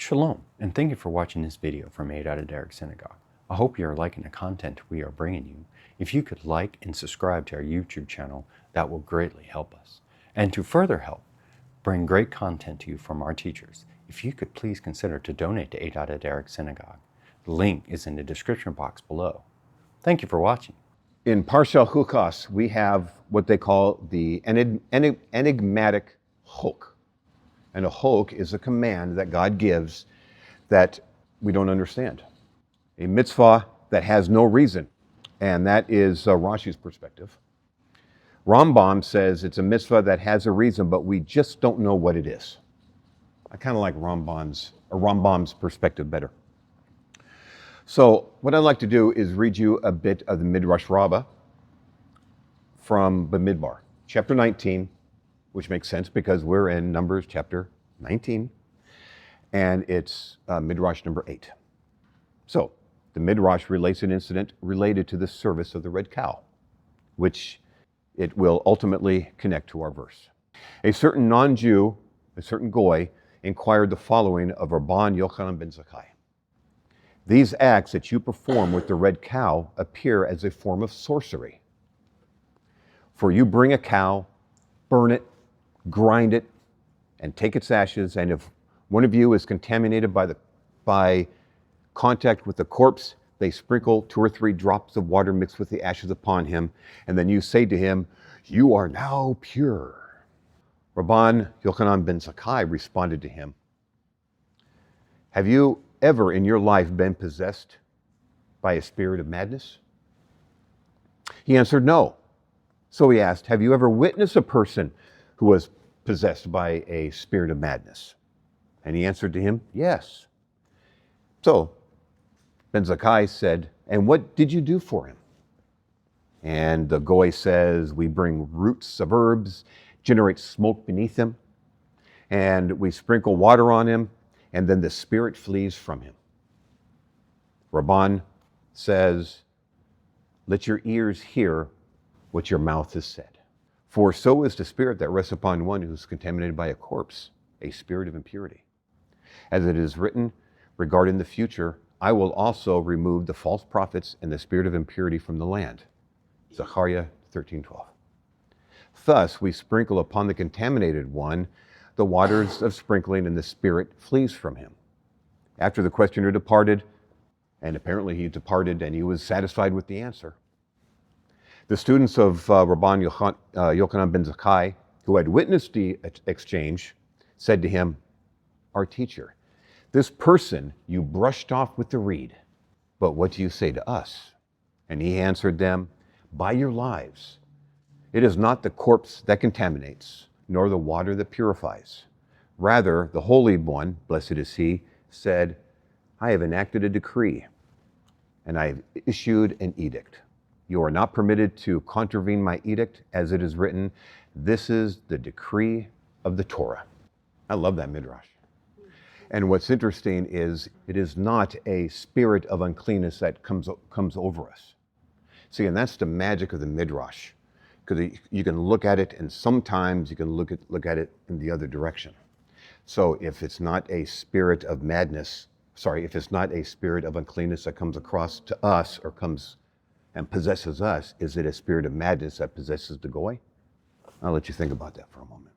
Shalom, and thank you for watching this video from HaDerekh Synagogue. I hope you are liking the content we are bringing you. If you could like and subscribe to our YouTube channel, that will greatly help us. And to further help bring great content to you from our teachers, if you could please consider to donate to HaDerekh Synagogue. The link is in the description box below. Thank you for watching. In Parsha of Chukat, we have what they call the enigmatic chok. And a chok is a command that God gives that we don't understand. A mitzvah that has no reason. And that is Rashi's perspective. Rambam says it's a mitzvah that has a reason, but we just don't know what it is. I kind of like Rambam's perspective better. So what I'd like to do is read you a bit of the Midrash Rabbah from Bamidbar, chapter 19, which makes sense because we're in Numbers chapter 19, and it's Midrash number 8. So the Midrash relates an incident related to the service of the red cow, which it will ultimately connect to our verse. A certain non-Jew, a certain goy, inquired the following of Rabban Yochanan ben Zakkai. These acts that you perform with the red cow appear as a form of sorcery. For you bring a cow, burn it, grind it, and take its ashes, and if one of you is contaminated by contact with the corpse, they sprinkle 2 or 3 drops of water mixed with the ashes upon him, and then you say to him, "You are now pure." Rabban Yochanan ben Zakkai responded to him, "Have you ever in your life been possessed by a spirit of madness?" He answered, "No." So he asked, "Have you ever witnessed a person who was possessed by a spirit of madness?" And he answered to him, "Yes." So Ben Zakkai said, "And what did you do for him?" And the goy says, "We bring roots of herbs, generate smoke beneath him, and we sprinkle water on him, and then the spirit flees from him." Rabban says, "Let your ears hear what your mouth has said. For so is the spirit that rests upon one who is contaminated by a corpse, a spirit of impurity. As it is written regarding the future, I will also remove the false prophets and the spirit of impurity from the land." Zechariah 13:12. Thus we sprinkle upon the contaminated one the waters of sprinkling, and the spirit flees from him. After the questioner departed, and apparently he departed and he was satisfied with the answer, the students of Rabban Yochanan ben Zakkai, who had witnessed the exchange, said to him, "Our teacher, this person you brushed off with the reed, but what do you say to us?" And he answered them, "By your lives, it is not the corpse that contaminates, nor the water that purifies. Rather, the Holy One, blessed is he, said, I have enacted a decree, and I have issued an edict. You are not permitted to contravene my edict, as it is written, this is the decree of the Torah." I love that Midrash. And what's interesting is it is not a spirit of uncleanness that comes over us. See, and that's the magic of the Midrash. Because you can look at it, and sometimes you can look at it in the other direction. So if it's not a spirit of madness, if it's not a spirit of uncleanness that comes across to us or comes and possesses us, is it a spirit of madness that possesses the goy? I'll let you think about that for a moment.